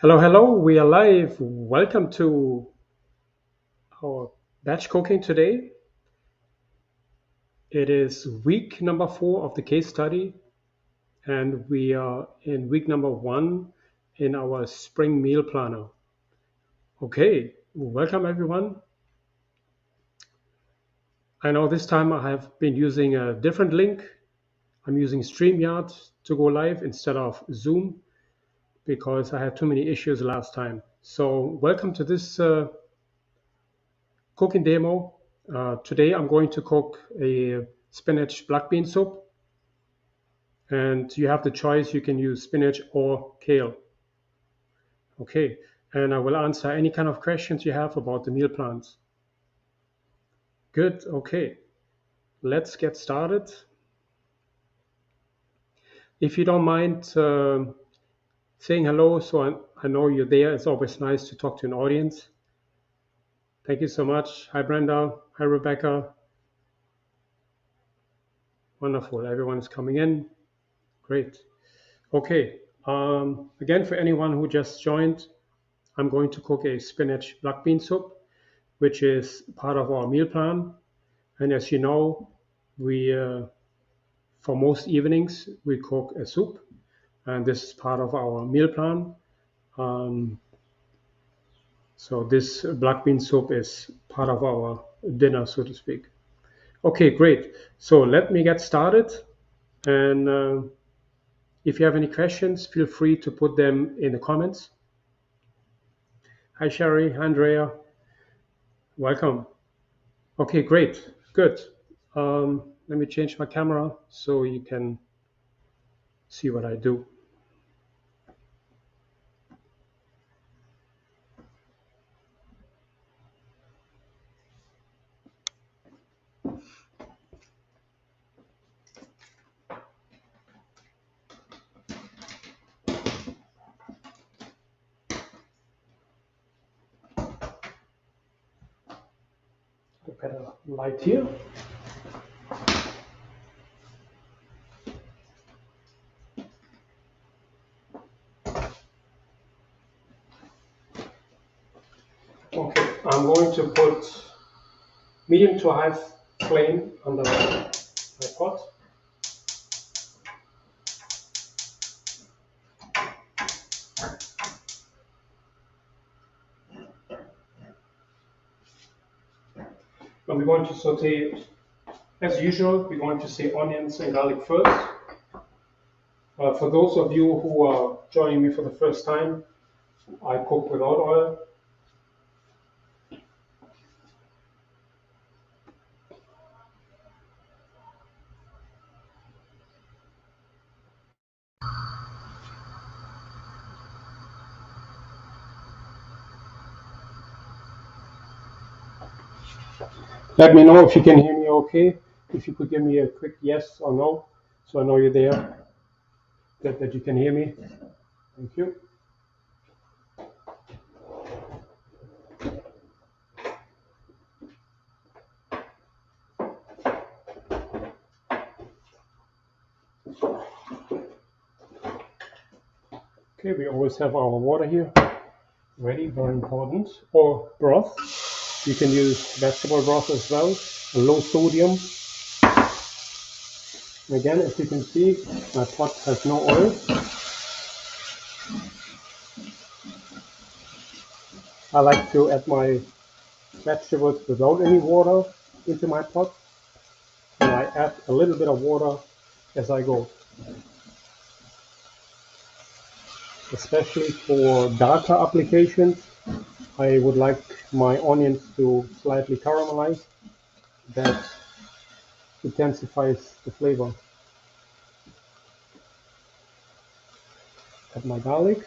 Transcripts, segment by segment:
Hello, hello, we are live. Welcome to our batch cooking today. It is week number 4 of the case study, and we are in week number 1 in our spring meal planner. Okay, welcome everyone. I know this time I have been using a different link. I'm using StreamYard to go live instead of Zoom because I had too many issues last time. So, welcome to this cooking demo. Today I'm going to cook a spinach black bean soup, and you have the choice, you can use spinach or kale. Okay, and I will answer any kind of questions you have about the meal plans. Good, okay, let's get started. If you don't mind saying hello, so I know you're there. It's always nice to talk to an audience. Thank you so much. Hi Brenda, hi Rebecca. Wonderful, everyone is coming in. Great. Okay, again, for anyone who just joined, I'm going to cook a spinach black bean soup, which is part of our meal plan. And as you know, we for most evenings we cook a soup, and this is part of our meal plan. Um, so this black bean soup is part of our dinner, so to speak. Okay, great. So let me get started. And if you have any questions, feel free to put them in the comments. Hi, Sherry, Andrea, welcome. Okay, great, good. Let me change my camera so you can see what I do. A better light here. Okay, I'm going to put medium to high flame under my pot. And we're going to saute, as usual, we're going to say onions and garlic first. For those of you who are joining me for the first time, I cook without oil. Let me know if you can hear me okay. If you could give me a quick yes or no, so I know you're there, that you can hear me. Thank you. Okay, we always have our water here ready, very important, or broth. You can use vegetable broth as well, low sodium. And again, as you can see, my pot has no oil. I like to add my vegetables without any water into my pot, and I add a little bit of water as I go. Especially for darker applications, I would like my onions to slightly caramelize. That intensifies the flavor. Add my garlic.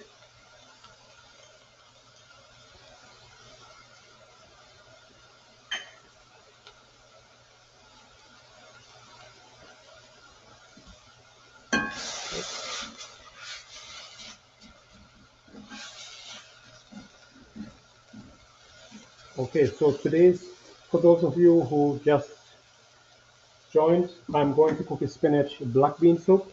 Okay, so today's, for those of you who just joined, I'm going to cook a spinach black bean soup.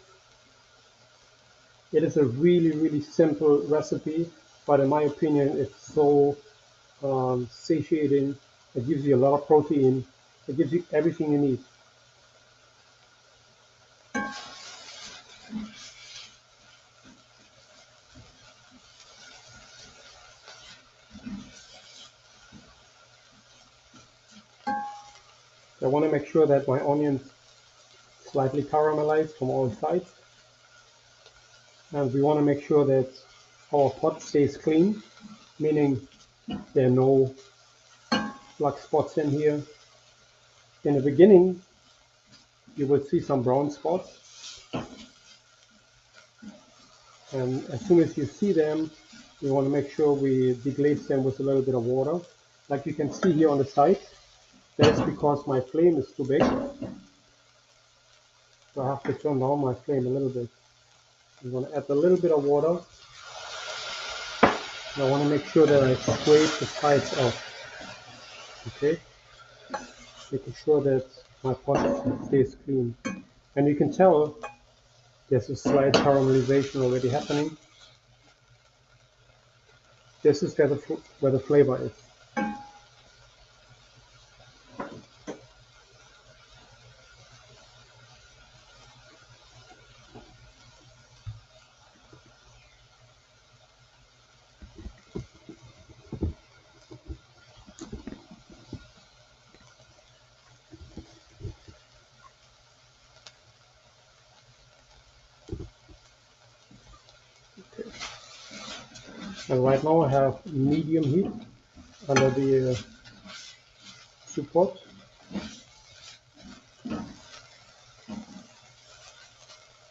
It is a really, really simple recipe. but in my opinion, it's so satiating. It gives you a lot of protein. It gives you everything you need. I want to make sure that my onions slightly caramelized from all sides, and we want to make sure that our pot stays clean, meaning there are no black spots in here. In the beginning, you will see some brown spots, and as soon as you see them, we want to make sure we deglaze them with a little bit of water. Like you can see here on the side, that's because my flame is too big. So I have to turn down my flame a little bit. I'm going to add a little bit of water. And I want to make sure that I scrape the sides off. Okay? Making sure that my pot stays clean. And you can tell there's a slight caramelization already happening. This is where the flavor is. And right now I have medium heat under the soup pot.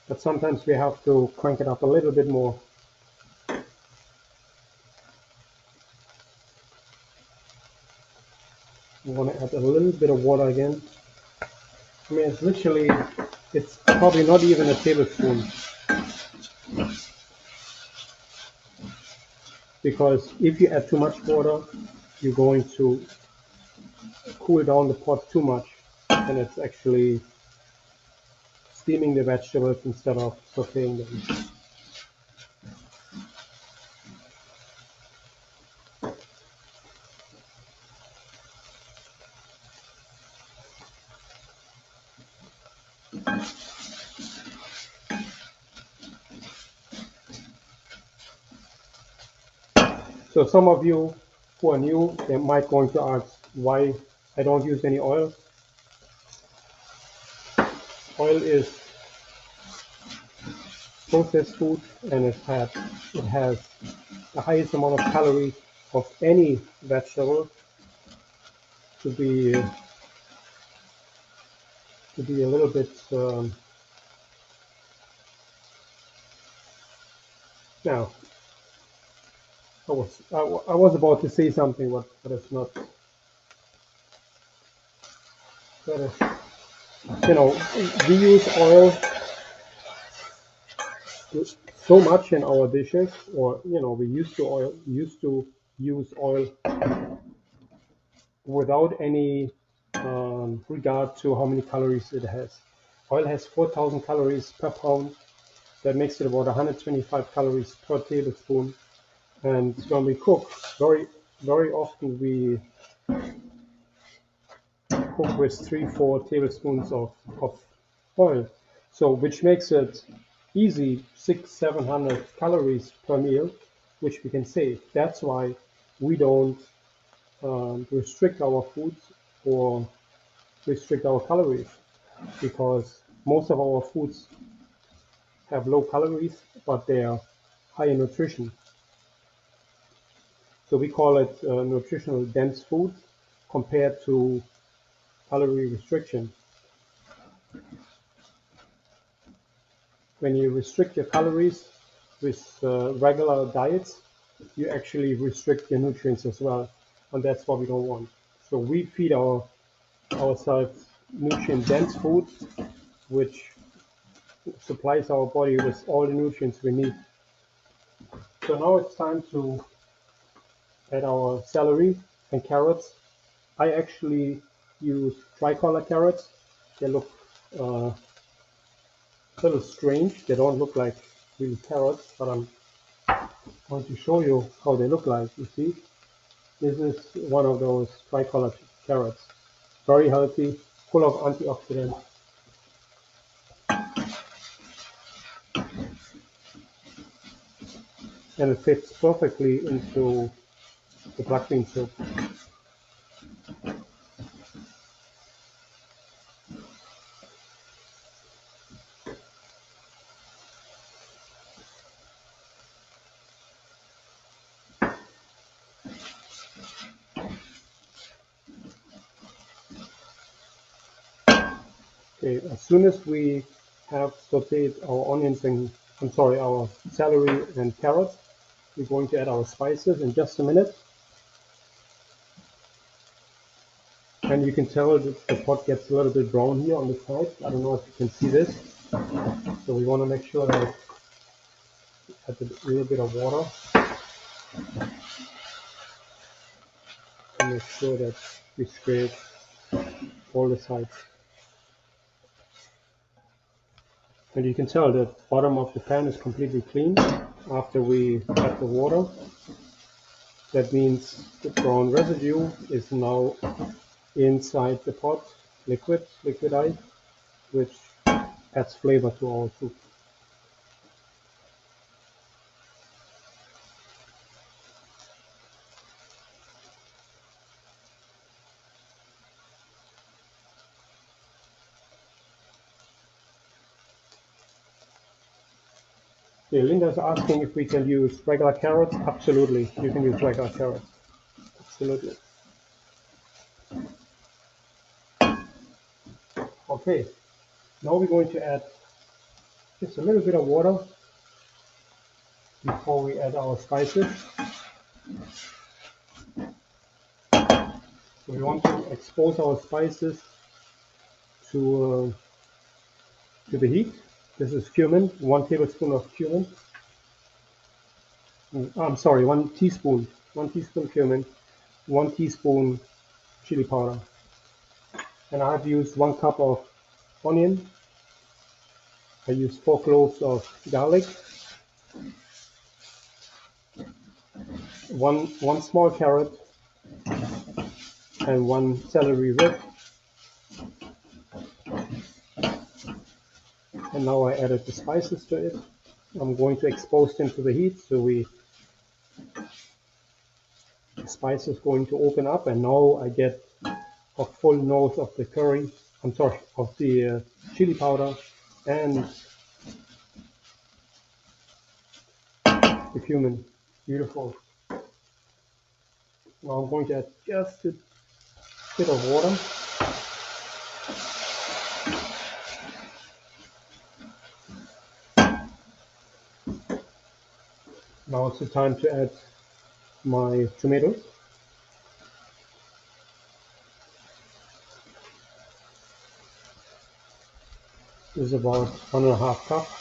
But sometimes we have to crank it up a little bit more. I want to add a little bit of water again. I mean, it's probably not even a tablespoon. Because if you add too much water, you're going to cool down the pot too much, and it's actually steaming the vegetables instead of sauteing them. So some of you who are new, they might going to ask why I don't use any oil. Oil is processed food, and it has the highest amount of calories of any vegetable. To be a little bit now. I was about to say something, but it's not. But we use oil so much in our dishes, or we used to use oil without any regard to how many calories it has. Oil has 4,000 calories per pound. That makes it about 125 calories per tablespoon. And when we cook, very often we cook with 3-4 tablespoons of oil. So which makes it easy 600-700 calories per meal, which we can save. That's why we don't restrict our foods or restrict our calories, because most of our foods have low calories, but they are high in nutrition. So we call it nutritional dense food compared to calorie restriction. When you restrict your calories with regular diets, you actually restrict your nutrients as well, and that's what we don't want. So we feed ourselves nutrient-dense food, which supplies our body with all the nutrients we need. So now it's time to add our celery and carrots. I actually use tricolor carrots. They look a little strange. They don't look like really carrots, but I'm want to show you how they look like. You see, this is one of those tricolored carrots. Very healthy, full of antioxidants. And it fits perfectly into the black bean soup. Okay, as soon as we have sauteed our onions and, our celery and carrots, we're going to add our spices in just a minute. And you can tell that the pot gets a little bit brown here on the side. I don't know if you can see this. So we want to make sure that it adds a little bit of water. And make sure that we scrape all the sides. And you can tell that the bottom of the pan is completely clean after we add the water. That means the brown residue is now inside the pot, liquidized, which adds flavor to our soup. Okay, Linda's asking if we can use regular carrots. Absolutely, you can use regular carrots. Absolutely. Okay, now we're going to add just a little bit of water before we add our spices. So we want to expose our spices to the heat. This is cumin, 1 tablespoon of cumin. I'm sorry, 1 teaspoon cumin, 1 teaspoon chili powder. And I have used 1 cup of onion. I used 4 cloves of garlic, one small carrot, and 1 celery rib. And now I added the spices to it. I'm going to expose them to the heat, so the spice is going to open up, and now I get a full nose of the curry. Of the chili powder and the cumin. Beautiful. Now I'm going to add just a bit of water. Now it's the time to add my tomatoes. This is about 1.5 cups.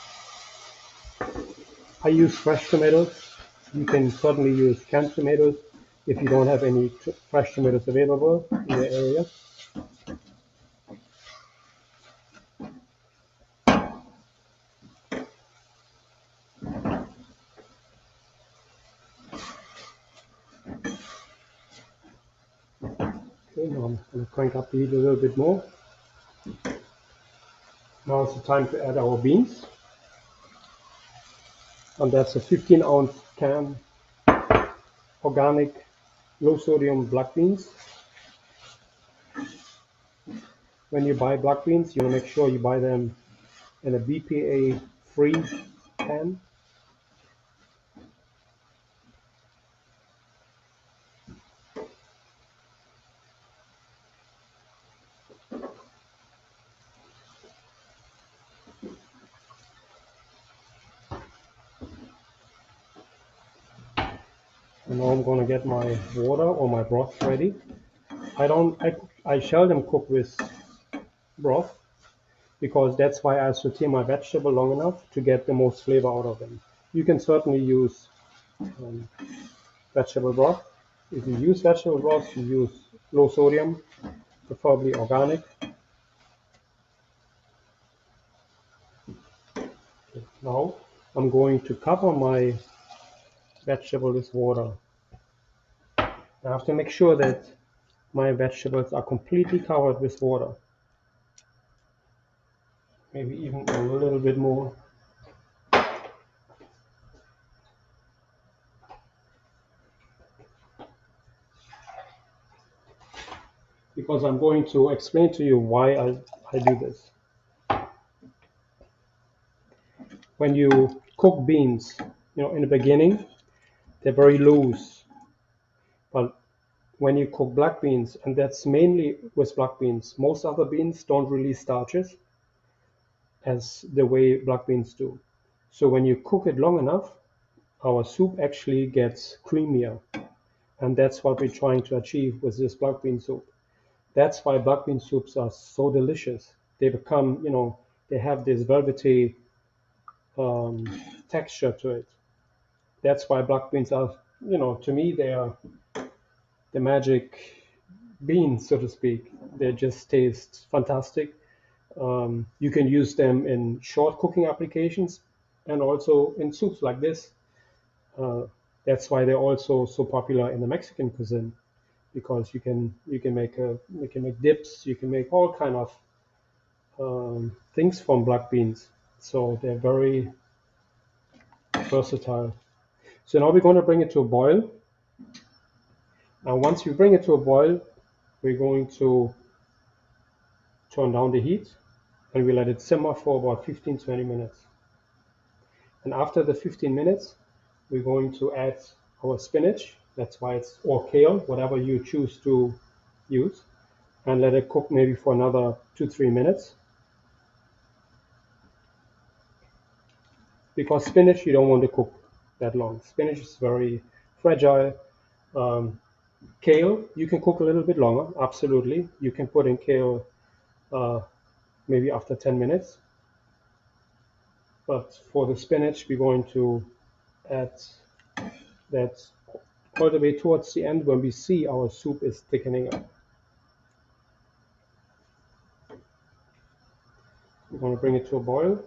I use fresh tomatoes. You can certainly use canned tomatoes if you don't have any fresh tomatoes available in the area. Okay, now I'm going to crank up the heat a little bit more. Now it's the time to add our beans. And that's a 15-ounce can organic low sodium black beans. When you buy black beans, you want to make sure you buy them in a BPA free can. And now I'm going to get my water or my broth ready. I seldom cook with broth because that's why I saute my vegetable long enough to get the most flavor out of them. You can certainly use vegetable broth. If you use vegetable broth, you use low sodium, preferably organic. Okay, now I'm going to cover my vegetable with water. I have to make sure that my vegetables are completely covered with water. Maybe even a little bit more. Because I'm going to explain to you why I do this. When you cook beans, in the beginning, they're very loose. But when you cook black beans, and that's mainly with black beans, most other beans don't release starches as the way black beans do. So when you cook it long enough, our soup actually gets creamier. And that's what we're trying to achieve with this black bean soup. That's why black bean soups are so delicious. They become, they have this velvety texture to it. That's why black beans are, to me, they are the magic beans, so to speak. They just taste fantastic. You can use them in short cooking applications and also in soups like this. Uh, that's why they're also so popular in the Mexican cuisine, because you can make dips, you can make all kind of things from black beans. So they're very versatile. So now we're going to bring it to a boil. Now once you bring it to a boil, we're going to turn down the heat and we let it simmer for about 15-20 minutes. And after the 15 minutes, we're going to add our spinach. That's why it's, or kale, whatever you choose to use, and let it cook maybe for another 2-3 minutes. Because spinach you don't want to cook that long. Spinach is very fragile. Um, Kale you can cook a little bit longer. Absolutely, you can put in kale maybe after 10 minutes. But for the spinach, we're going to add that all the way towards the end when we see our soup is thickening up. We're going to bring it to a boil,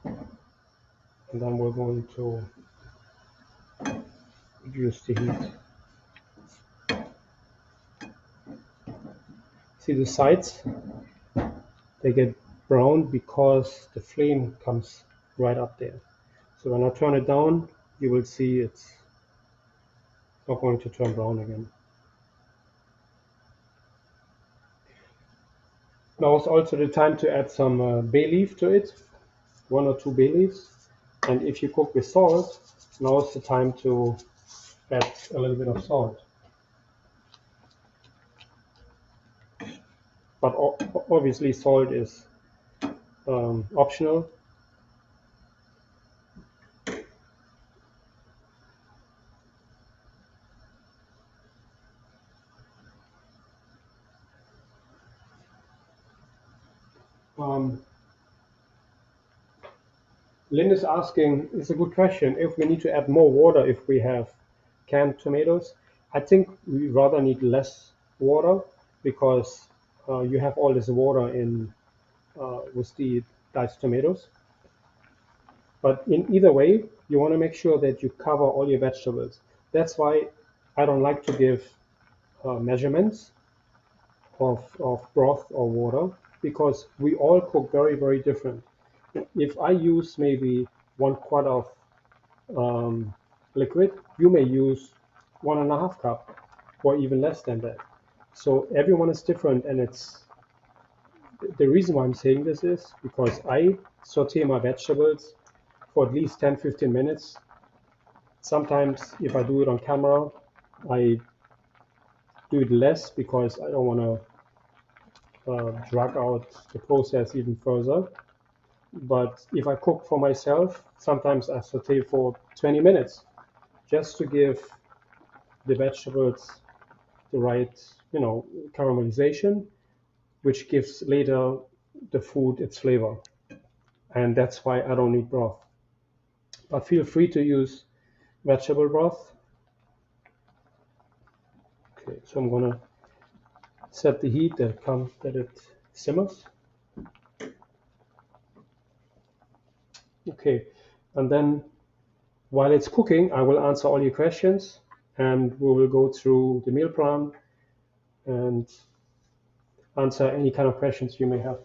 and then we're going to reduce the heat. See the sides? They get brown because the flame comes right up there. So when I turn it down, you will see it's not going to turn brown again. Now is also the time to add some bay leaf to it, 1 or 2 bay leaves. And if you cook with salt, now is the time to add a little bit of salt. But obviously salt is optional. Lynn is asking, it's a good question, if we need to add more water if we have canned tomatoes. I think we rather need less water because you have all this water in with the diced tomatoes. But in either way, you want to make sure that you cover all your vegetables. That's why I don't like to give measurements of broth or water, because we all cook very, very different. If I use maybe 1 quart of liquid, you may use 1.5 cup or even less than that. So everyone is different, and it's the reason why I'm saying this is because I saute my vegetables for at least 10-15 minutes. Sometimes if I do it on camera, I do it less because I don't want to drag out the process even further. But if I cook for myself, sometimes I saute for 20 minutes just to give the vegetables the right, caramelization, which gives later the food its flavor. And that's why I don't need broth. But feel free to use vegetable broth. Okay, so I'm gonna set the heat that it simmers. Okay, and then While it's cooking, I will answer all your questions and we will go through the meal plan and answer any kind of questions you may have.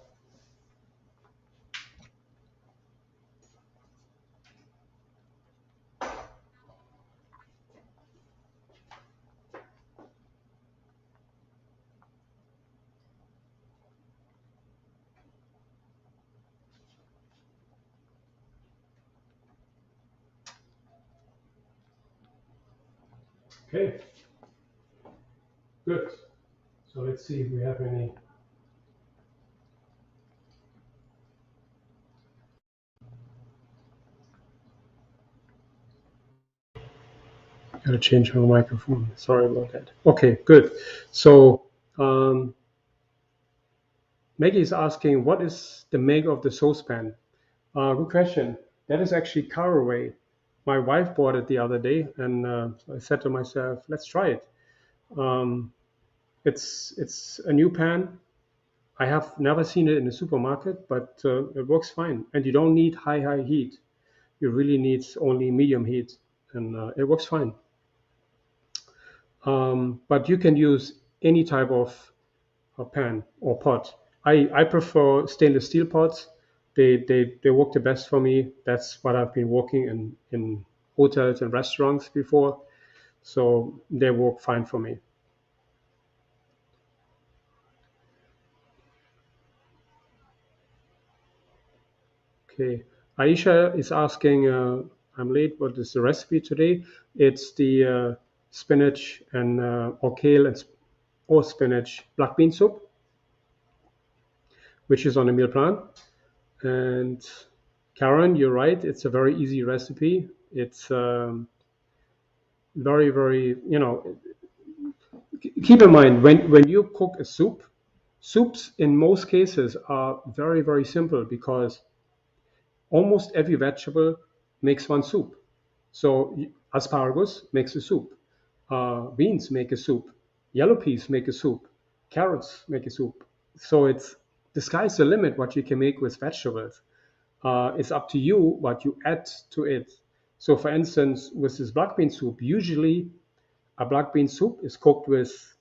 Okay, good. So let's see if we have any. Gotta change my microphone. Sorry about that. Okay, good. So Maggie is asking, what is the make of the saucepan? Good question. That is actually caraway. My wife bought it the other day, and so I said to myself, let's try it. Um, it's a new pan. I have never seen it in the supermarket, but it works fine. And you don't need high heat. You really need only medium heat, and it works fine. But you can use any type of pan or pot. I prefer stainless steel pots. They work the best for me. That's what I've been working in hotels and restaurants before. So they work fine for me. Okay. Aisha is asking, I'm late, what is the recipe today? It's the spinach and or kale and or spinach black bean soup, which is on the meal plan. And Karen, you're right. It's a very easy recipe. It's very, keep in mind when you cook a soup, soups in most cases are very simple because almost every vegetable makes one soup. So asparagus makes a soup, beans make a soup, yellow peas make a soup, carrots make a soup. So it's the sky's the limit what you can make with vegetables. It's up to you what you add to it. So, for instance, with this black bean soup, usually a black bean soup is cooked with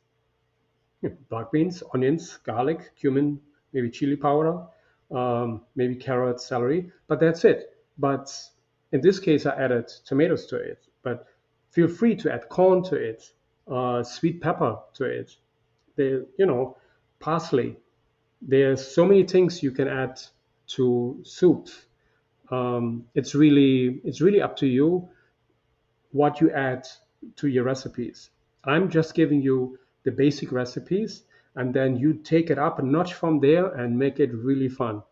black beans, onions, garlic, cumin, maybe chili powder, maybe carrots, celery, but that's it. But in this case, I added tomatoes to it. But feel free to add corn to it, sweet pepper to it. Parsley. There's so many things you can add to soups. It's really up to you what you add to your recipes. I'm just giving you the basic recipes, and then you take it up a notch from there and make it really fun.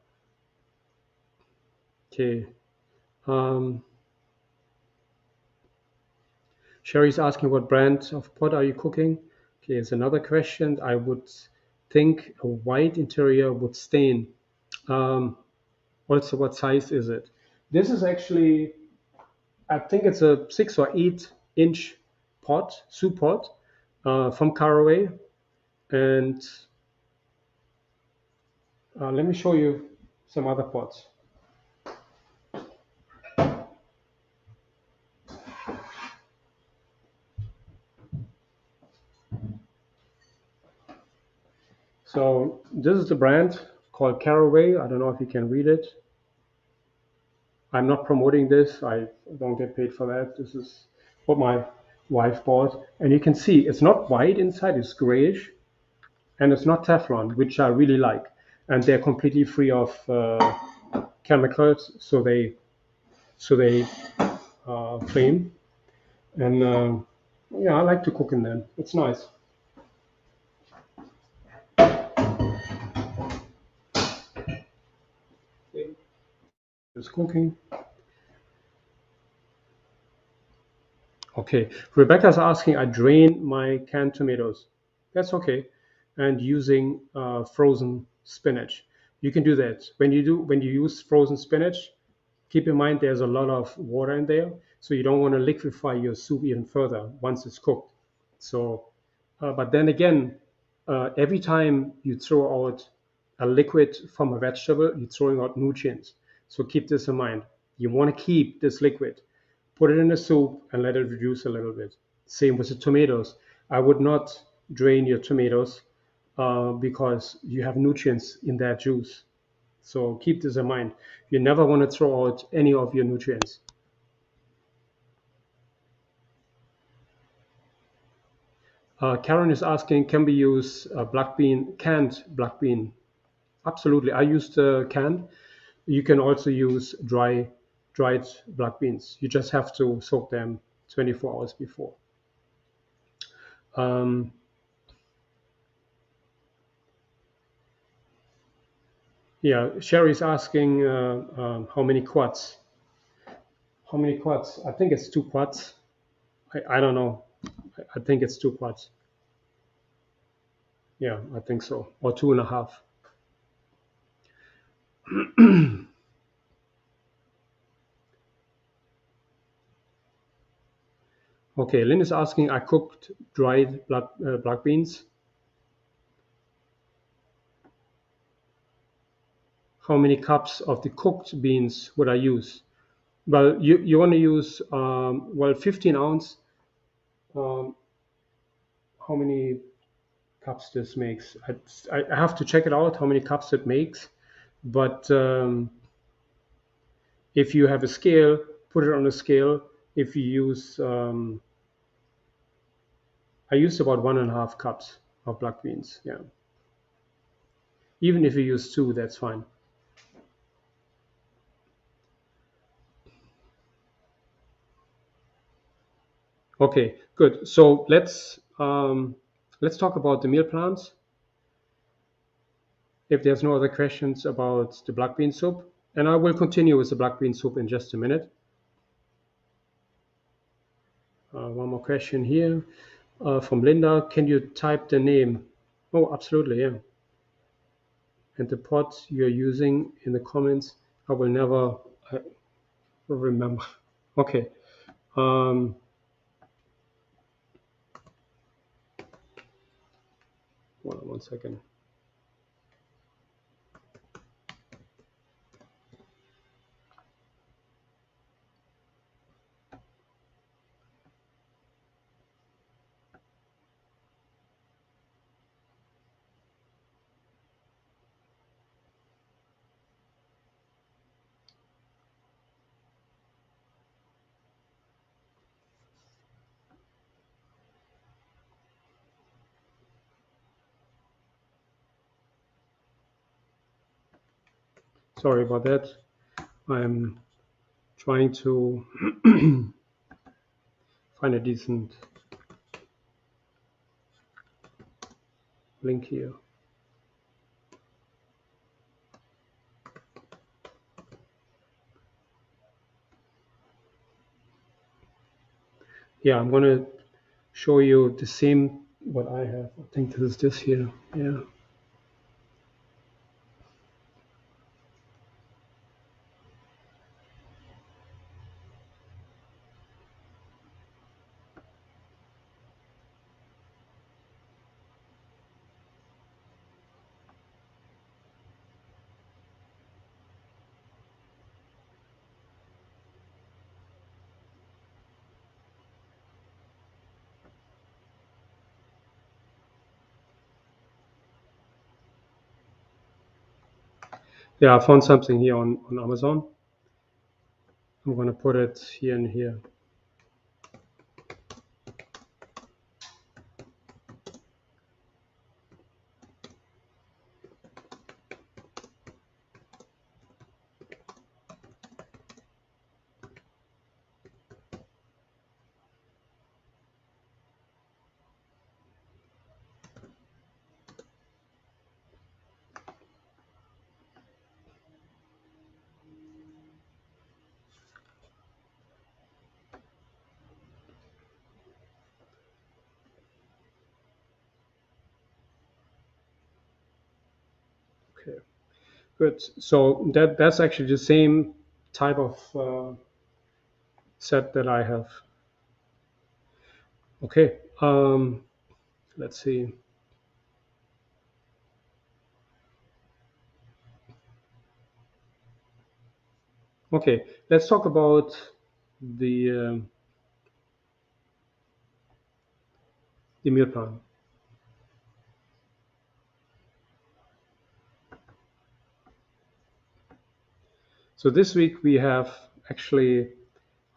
Okay. Um, Sherry's asking, what brand of pot are you cooking? Okay, it's another question. I would think a white interior would stain. Um, also, what size is it? This is actually, I think it's a 6 or 8 inch pot, soup pot, from Caraway. And let me show you some other pots. So this is the brand called Caraway. I don't know if you can read it. I'm not promoting this. I don't get paid for that. This is what my wife bought. And you can see it's not white inside, it's grayish. And it's not Teflon, which I really like. And they're completely free of chemicals, so they flame. And yeah, I like to cook in them. It's nice. Just cooking. Okay, Rebecca's asking, I drain my canned tomatoes. That's okay. And using frozen spinach. You can do that. When you use frozen spinach, keep in mind there's a lot of water in there, so you don't want to liquefy your soup even further once it's cooked. So, but then again, every time you throw out a liquid from a vegetable, you're throwing out nutrients. So keep this in mind. You want to keep this liquid. put it in the soup and let it reduce a little bit. Same with the tomatoes. I would not drain your tomatoes because you have nutrients in that juice. So keep this in mind. You never want to throw out any of your nutrients. Karen is asking, can we use canned black bean? Absolutely. I used canned. You can also use dried black beans. You just have to soak them 24 hours before. Um, yeah, Sherry's asking how many quarts. How many quarts? I think it's 2 quarts. I don't know. I think it's 2 quarts. Yeah, I think so. Or two and a half. Okay, Lynn is asking, I cooked dried black beans. How many cups of the cooked beans would I use? Well, you want to use, well, 15 ounce. Um, how many cups this makes? I have to check it out, how many cups it makes. But if you have a scale, put it on a scale. If you use, I used about 1.5 cups of black beans. Yeah. Even if you use two, that's fine. Okay, good. So let's talk about the meal plans. If there's no other questions about the black bean soup, and I will continue with the black bean soup in just a minute. One more question here from Linda. Can you type the name? Oh, absolutely, yeah. And the pot you're using in the comments, I will never remember. Okay. Um, one second. Sorry about that. I'm trying to find a decent link here. Yeah, I'm gonna show you the same what I have. I think this is this here. Yeah. Yeah, I found something here on Amazon. I'm gonna put it here and here. Okay, good. So that's actually the same type of set that I have. Okay, let's see. Okay, let's talk about the the meal plan. So this week we have actually,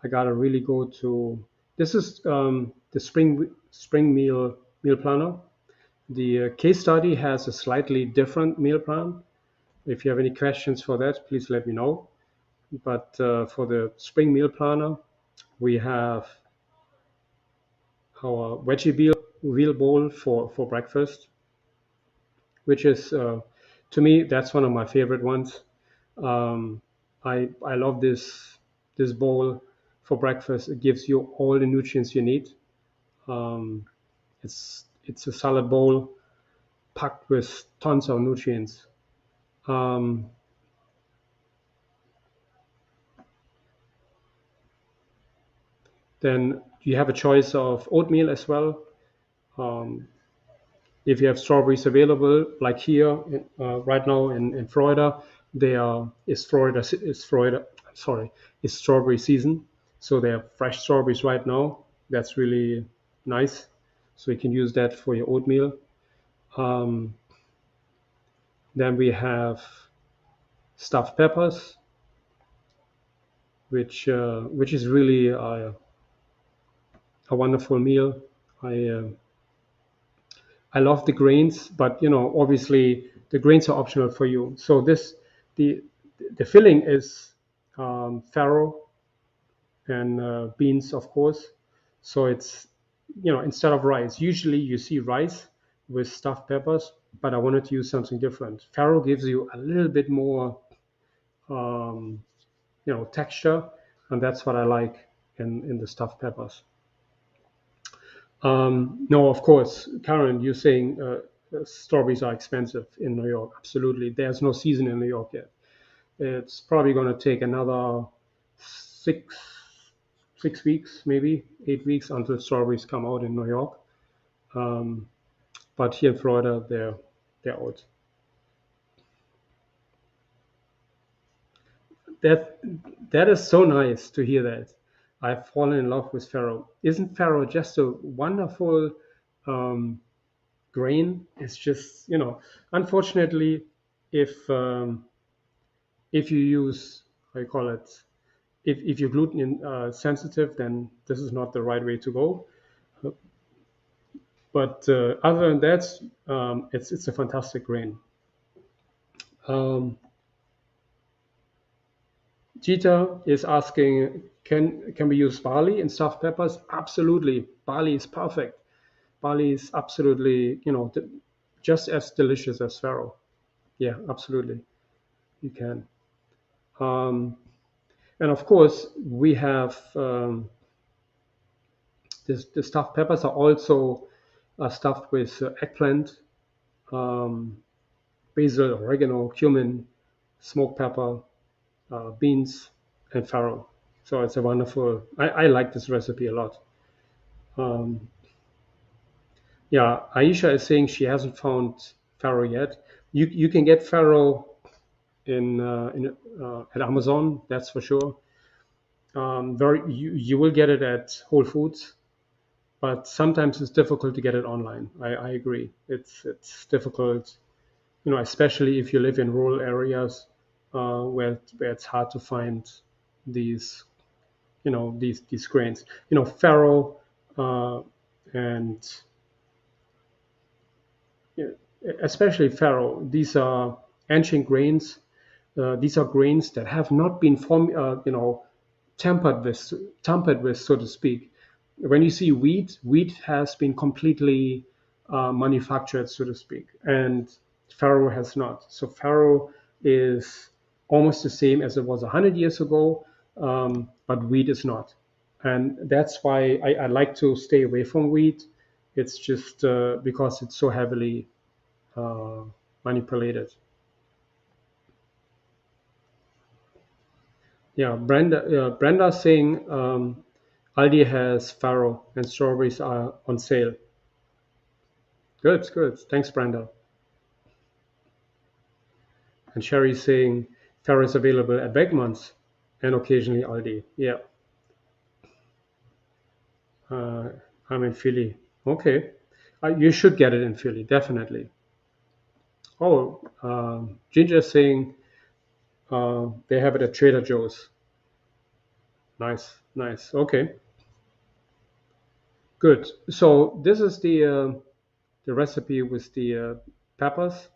I gotta really go to. This is the spring meal planner. The case study has a slightly different meal plan. If you have any questions for that, please let me know. But for the spring meal planner, we have our veggie veal bowl for breakfast, which is to me that's one of my favorite ones. Um, I love this bowl for breakfast. It gives you all the nutrients you need. Um, it's a salad bowl packed with tons of nutrients. Um, then you have a choice of oatmeal as well. Um, if you have strawberries available, like here right now in Florida, there is Florida. Sorry, it's strawberry season, so they have fresh strawberries right now. That's really nice. So you can use that for your oatmeal. Um, then we have stuffed peppers, which is really a wonderful meal. I uh, I love the grains, but obviously the grains are optional for you. So the the filling is farro and beans, of course. So it's instead of rice, usually you see rice with stuffed peppers, but I wanted to use something different. Farro gives you a little bit more um, texture, and that's what I like in the stuffed peppers. No, of course, Karen, you're saying strawberries are expensive in New York. Absolutely. There's no season in New York yet. It's probably going to take another six, 6 weeks, maybe 8 weeks until strawberries come out in New York. Um, but here in Florida, they're out. That that is so nice to hear that. I've fallen in love with farro. Isn't farro just a wonderful um, grain? It's just unfortunately, if if you use how you call it, if you're gluten sensitive, then this is not the right way to go. But other than that, it's a fantastic grain. Um, Jita is asking, can we use barley in stuffed peppers? Absolutely, barley is perfect. Barley is absolutely just as delicious as farro. Yeah, absolutely, you can. Um, and of course, we have the stuffed peppers are also stuffed with eggplant, um, basil, oregano, cumin, smoked pepper, beans, and farro. So it's a wonderful. I like this recipe a lot. Um, yeah, Aisha is saying she hasn't found farro yet. You can get farro in at Amazon, that's for sure. Very you will get it at Whole Foods, but sometimes it's difficult to get it online. I agree. It's difficult, especially if you live in rural areas where it's hard to find these these grains. Farro uh, and yeah, especially farro. These are ancient grains. These are grains that have not been tampered with, so to speak. When you see wheat, wheat has been completely manufactured, so to speak, and farro has not. So farro is almost the same as it was 100 years ago, but wheat is not, and that's why I like to stay away from wheat. It's just because it's so heavily uh, manipulated. Yeah, Brenda saying Aldi has farro and strawberries are on sale. Good, good. Thanks, Brenda. And Sherry saying farro is available at Wegmans and occasionally Aldi. Yeah, Uh, I'm in Philly. Okay. You should get it in Philly, definitely. Oh, Ginger is saying they have it at Trader Joe's. Nice, nice. Okay, good. So this is the recipe with the peppers.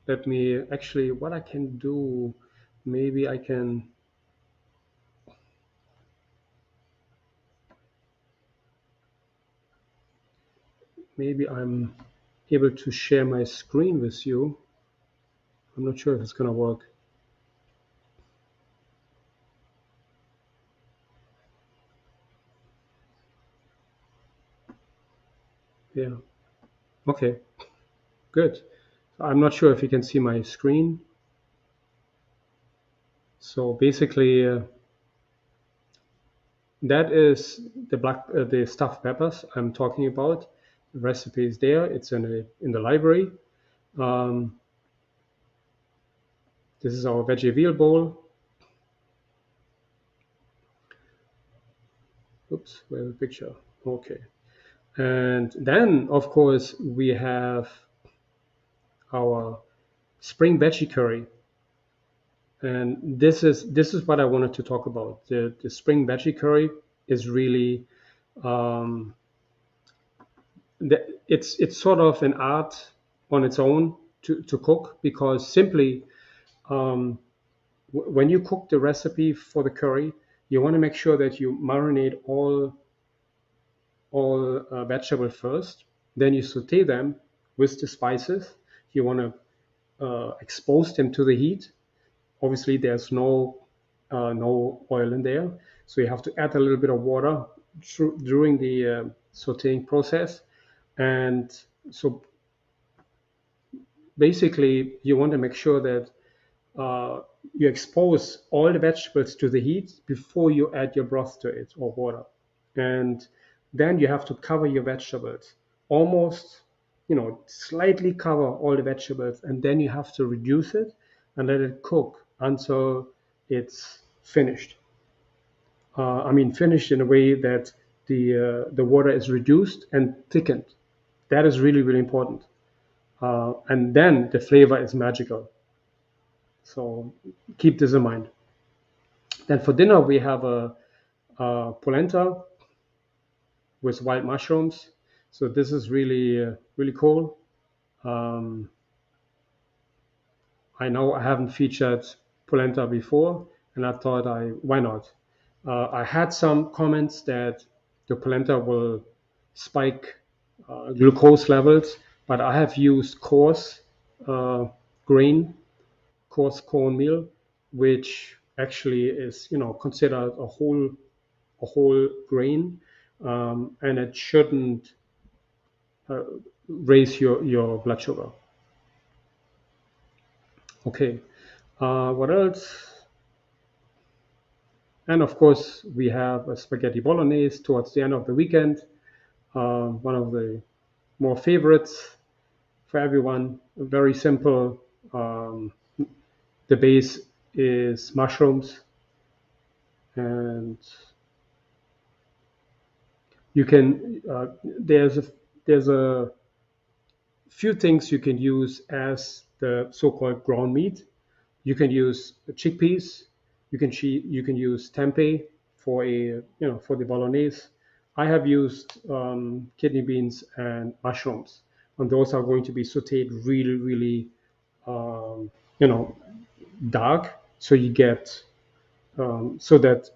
Let me actually, what I can do, maybe I can, maybe I'm able to share my screen with you. I'm not sure if it's gonna work. Yeah. Okay. Good. I'm not sure if you can see my screen. So basically, that is the stuffed peppers I'm talking about. The recipe is there. It's in the library. Um, this is our veggie veal bowl. Oops, we have a picture. Okay. And then, of course, we have our spring veggie curry. And this is what I wanted to talk about. The spring veggie curry is really um, it's sort of an art on its own to cook because simply um, when you cook the recipe for the curry, you want to make sure that you marinate all vegetables first. Then you saute them with the spices. You want to expose them to the heat. Obviously, there's no oil in there, so you have to add a little bit of water during the sautéing process. And so basically, you want to make sure that you expose all the vegetables to the heat before you add your broth to it or water. And then you have to cover your vegetables almost, slightly cover all the vegetables. And then you have to reduce it and let it cook until it's finished. I mean, finished in a way that the water is reduced and thickened. That is really, really important. And then the flavor is magical. So keep this in mind. Then for dinner we have a polenta with wild mushrooms. So this is really really cool. Um, I know I haven't featured polenta before, and I thought why not? I had some comments that the polenta will spike glucose levels, but I have used coarse uh, grain, coarse cornmeal, which actually is considered a whole grain, and it shouldn't uh, raise your blood sugar. Okay, what else? And of course, we have a spaghetti bolognese towards the end of the weekend. One of the more favorites for everyone. Very simple. Um, the base is mushrooms, and you can there's a few things you can use as the so-called ground meat. You can use chickpeas. You can use tempeh for the bolognese. I have used kidney beans and mushrooms, and those are going to be sautéed really, really, um, you know, dark, so you get so that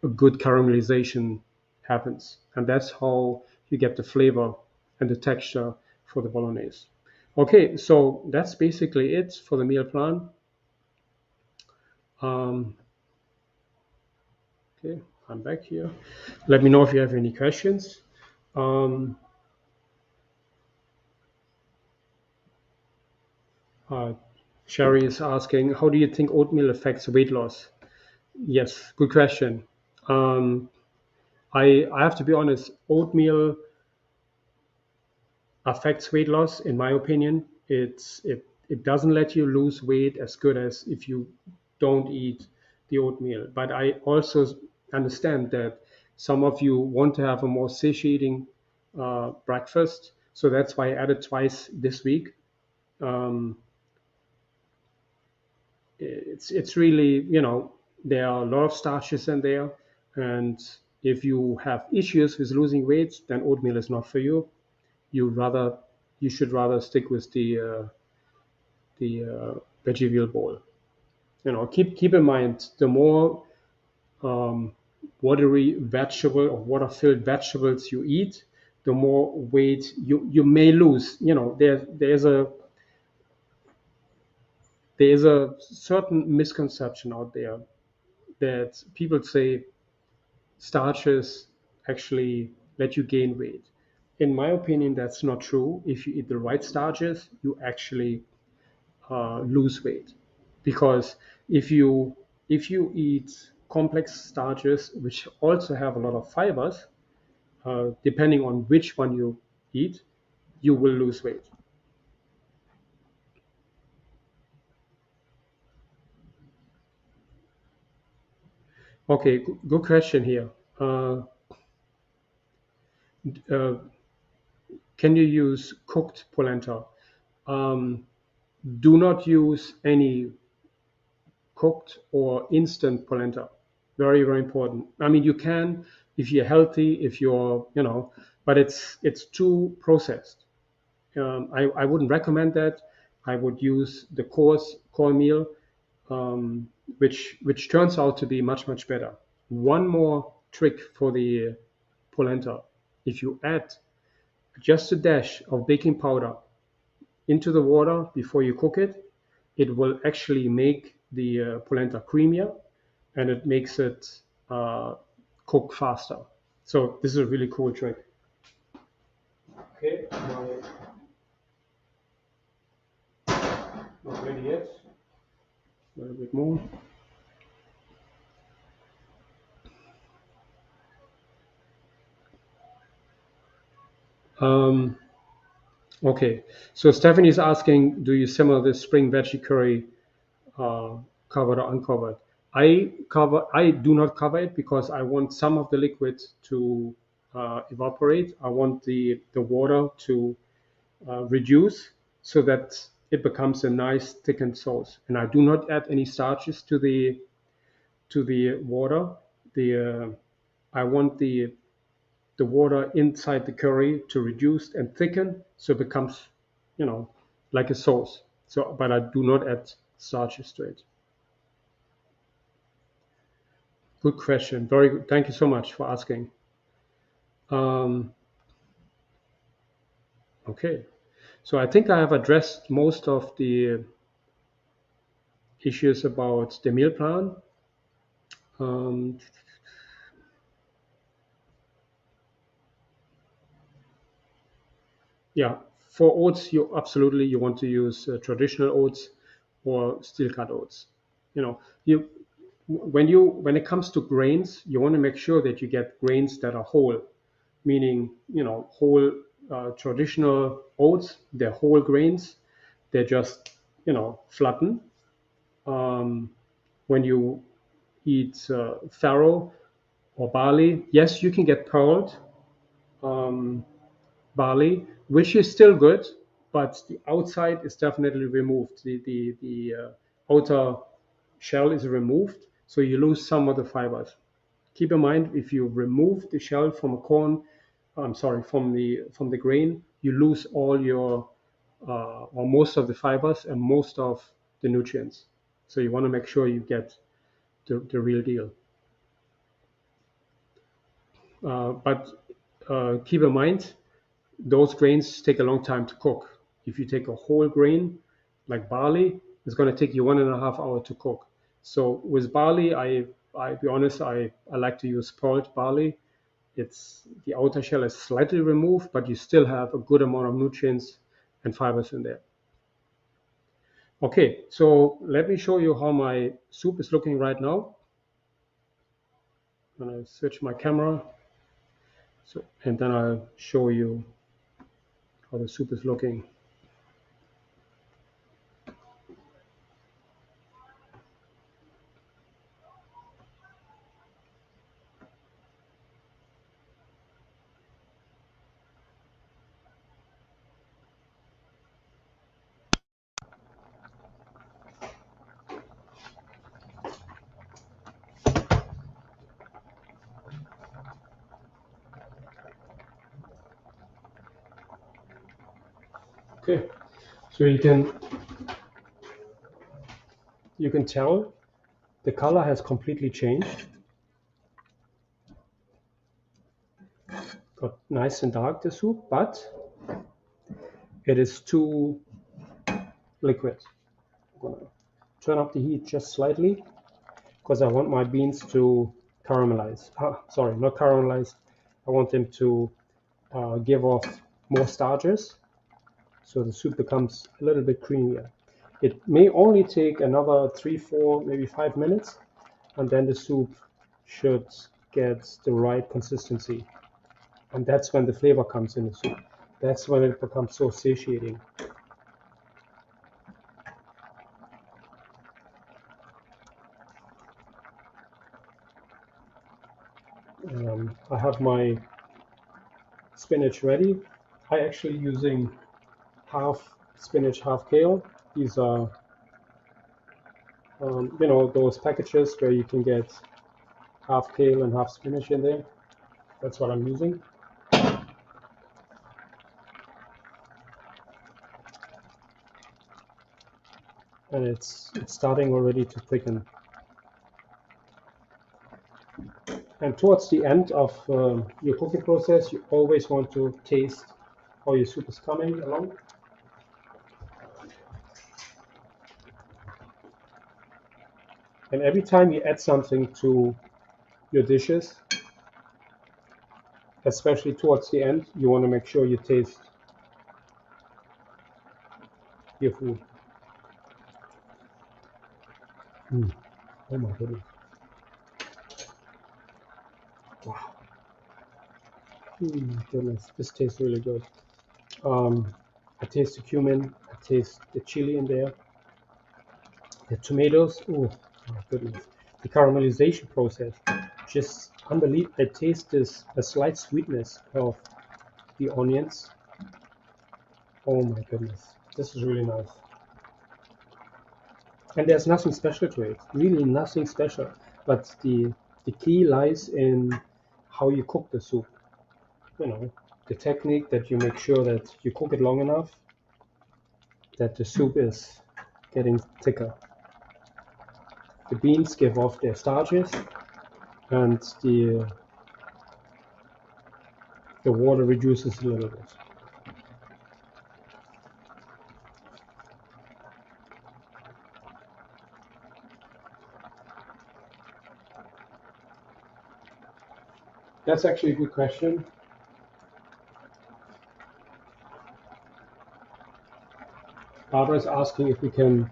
a good caramelization happens, and that's how you get the flavor and the texture for the bolognese. Okay, so that's basically it for the meal plan. Um, okay, I'm back here. Let me know if you have any questions. Um, uh, Sherry is asking, how do you think oatmeal affects weight loss? Yes, good question. Um, I have to be honest, oatmeal affects weight loss, in my opinion. It doesn't let you lose weight as good as if you don't eat the oatmeal. But I also understand that some of you want to have a more satiating breakfast. So that's why I added twice this week. Um, it's really, there are a lot of starches in there, and if you have issues with losing weight, then oatmeal is not for you. You should rather stick with the veggie veal bowl. Keep in mind, the more um, watery vegetable or water-filled vegetables you eat, the more weight you may lose. There is a certain misconception out there that people say starches actually let you gain weight. In my opinion, that's not true. If you eat the right starches, you actually lose weight, because if you eat complex starches which also have a lot of fibers, depending on which one you eat, you will lose weight. Okay, good question here. Uh, uh, can you use cooked polenta? Um, do not use any cooked or instant polenta. Very, very important. I mean, you can if you're healthy, if you're, but it's too processed. I wouldn't recommend that. I would use the coarse cornmeal, which turns out to be much, much better. One more trick for the polenta: if you add just a dash of baking powder into the water before you cook it, it will actually make the polenta creamier, and it makes it cook faster. So this is a really cool trick. Okay, not ready yet. A little bit more. Um, okay, so Stephanie is asking, do you simmer the spring veggie curry uh, covered or uncovered? I do not cover it because I want some of the liquid to evaporate. I want the water to reduce so that it becomes a nice thickened sauce. And I do not add any starches to the water. The I want the water inside the curry to reduce and thicken so it becomes, you know, like a sauce. So, but I do not add starches to it. Good question. Very good. Thank you so much for asking. Um, okay. So I think I have addressed most of the issues about the meal plan. Um, yeah, for oats, you want to use traditional oats or steel cut oats. You know, you when it comes to grains, you want to make sure that you get grains that are whole, meaning whole traditional oats. They're whole grains. They're just flattened. Um, when you eat farro or barley, yes, you can get pearled um, barley, which is still good, but the outside is definitely removed. The outer shell is removed, so you lose some of the fibers. Keep in mind, if you remove the shell from a corn, I'm sorry, from the grain, you lose all your or most of the fibers and most of the nutrients. So you want to make sure you get the real deal. But keep in mind, those grains take a long time to cook. If you take a whole grain like barley, it's going to take you 1.5 hours to cook. So with barley, I be honest, I like to use pearled barley. It's the outer shell is slightly removed, but you still have a good amount of nutrients and fibers in there. Okay, so let me show you how my soup is looking right now. I'm gonna switch my camera, and then I'll show you how the soup is looking. Okay, so you can tell the color has completely changed. Got nice and dark the soup, but it is too liquid. I'm gonna turn up the heat just slightly because I want my beans to caramelize. Sorry, not caramelize. I want them to give off more starches, so the soup becomes a little bit creamier. It may only take another 3, 4, maybe 5 minutes, and then the soup should get the right consistency. And that's when the flavor comes in the soup. That's when it becomes so satiating. I have my spinach ready. I actually using half spinach, half kale. These are, those packages where you can get half kale and half spinach in there. That's what I'm using. And it's starting already to thicken. And towards the end of your cooking process, you always want to taste how your soup is coming along. And every time you add something to your dishes, especially towards the end, you want to make sure you taste your food. Oh my goodness. Wow. Goodness, this tastes really good. I taste the cumin, I taste the chili in there, the tomatoes. Oh my goodness. The caramelization process, just unbelievable. I taste a slight sweetness of the onions. Oh my goodness, this is really nice. And there's nothing special to it, really nothing special. But the key lies in how you cook the soup. The technique that you make sure that you cook it long enough that the soup is getting thicker. The beans give off their starches, and the water reduces a little bit. That's actually a good question. Barbara is asking if we can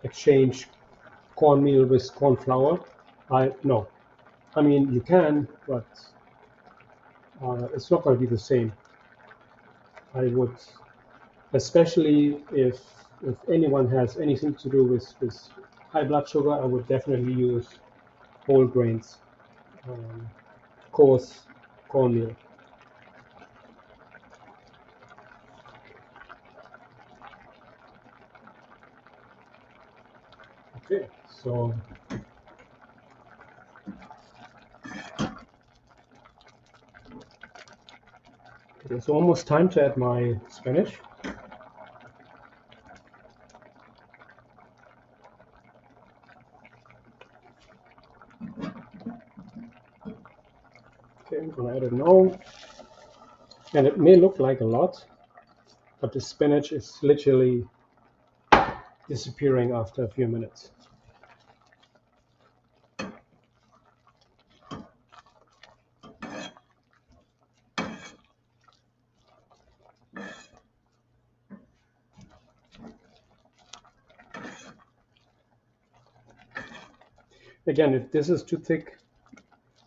exchange cornmeal with corn flour. No. I mean, you can, but it's not going to be the same. I would, especially if anyone has anything to do with high blood sugar, I would definitely use whole grains, coarse cornmeal. Okay, so it's almost time to add my spinach. Okay, I'm gonna add it now. And it may look like a lot, but the spinach is literally disappearing after a few minutes. Again, if this is too thick,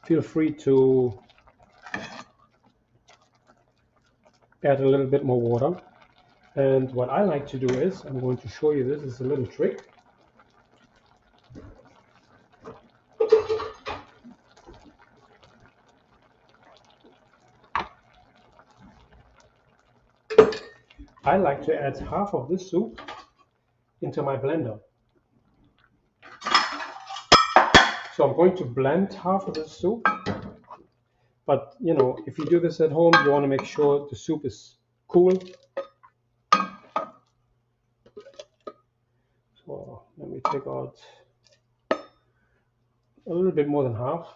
feel free to add a little bit more water. And what I like to do is, I'm going to show you this is a little trick. I like to add half of this soup into my blender. So I'm going to blend half of the soup. But if you do this at home, you want to make sure the soup is cool take out a little bit more than half.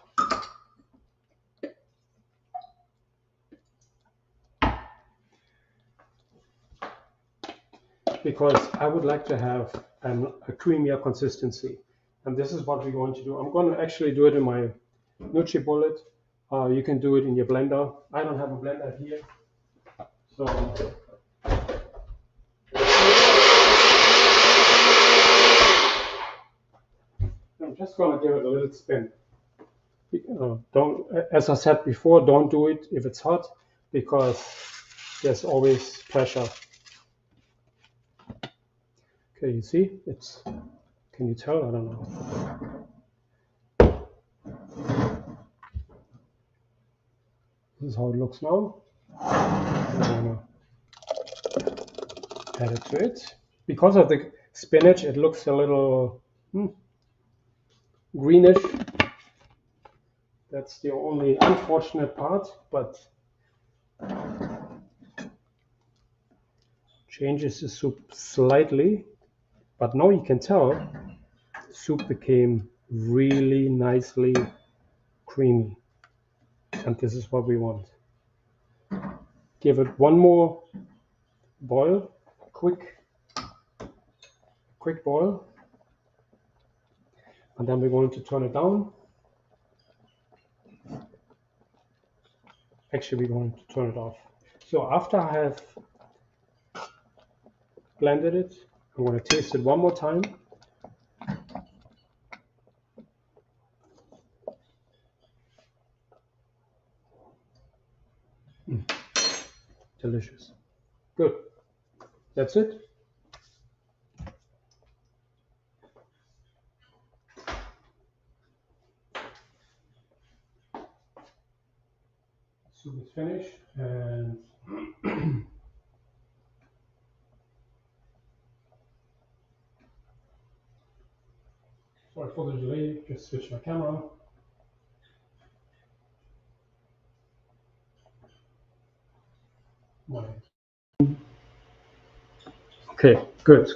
Because I would like to have a creamier consistency. And this is what we're going to do. I'm going to actually do it in my NutriBullet. You can do it in your blender. I don't have a blender here. So I'm just going to give it a little spin. Don't, as I said before, don't do it if it's hot, because there's always pressure. Okay, you see, it's, can you tell? I don't know. This is how it looks now. I'm gonna add it to it. Because of the spinach, it looks a little greenish. That's the only unfortunate part, but changes the soup slightly. But now you can tell the soup became really nicely creamy. And this is what we want. Give it one more boil, quick boil. And then we're going to turn it down. Actually, we're going to turn it off. So after I have blended it, I'm going to taste it one more time. Delicious. Good. That's it. Soup is finished, and sorry for the delay, just switch my camera. Okay, good.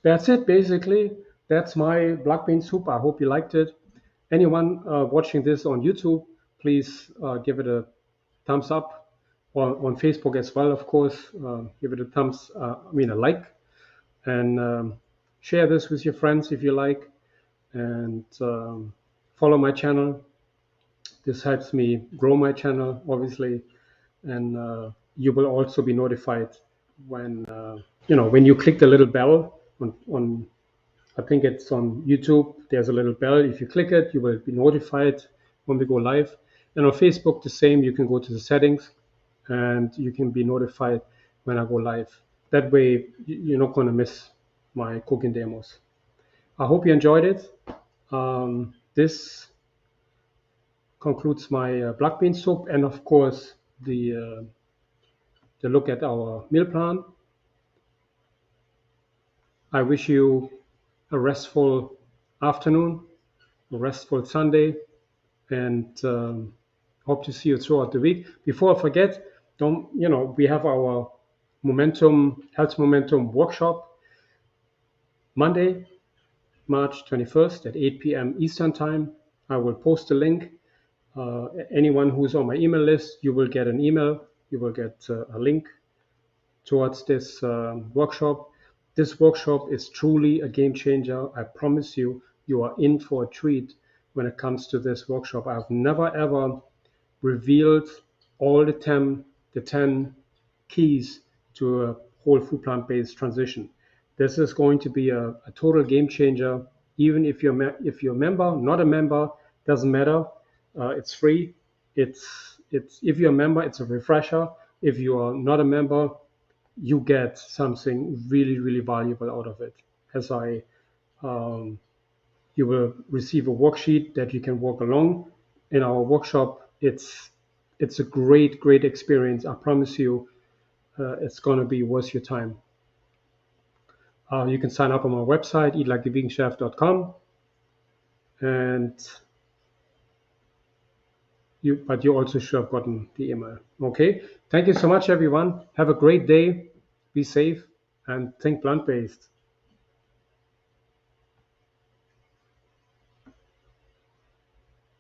That's it, basically. That's my black bean soup. I hope you liked it. Anyone watching this on YouTube, please give it a thumbs up. Or on Facebook as well, of course. Give it a a like. And share this with your friends if you like. And follow my channel. This helps me grow my channel, obviously. And you will also be notified when when you click the little bell on I think it's on YouTube. There's a little bell. If you click it, you will be notified when we go live. And on Facebook, the same. You can go to the settings, and you can be notified when I go live. That way, you're not going to miss my cooking demos. I hope you enjoyed it. This concludes my black bean soup, and of course the look at our meal plan. I wish you a restful afternoon, a restful Sunday, and hope to see you throughout the week. Before I forget, we have our health momentum workshop Monday, March 21st at 8 p.m. Eastern Time. I will post a link. Anyone who's on my email list, you will get an email. You will get a link towards this workshop. This workshop is truly a game changer. I promise you, you are in for a treat when it comes to this workshop. I've never ever revealed all the 10 keys to a whole food plant-based transition. This is going to be a total game changer. Even if you're a member, not a member, doesn't matter. It's free. It's if you're a member, it's a refresher. If you are not a member, you get something really, really valuable out of it. You will receive a worksheet that you can work along. In our workshop, it's a great experience. I promise you, it's going to be worth your time. You can sign up on my website, eatlikeaveganchef.com, but you also should have gotten the email. Okay, thank you so much, everyone. Have a great day. Be safe and think plant-based.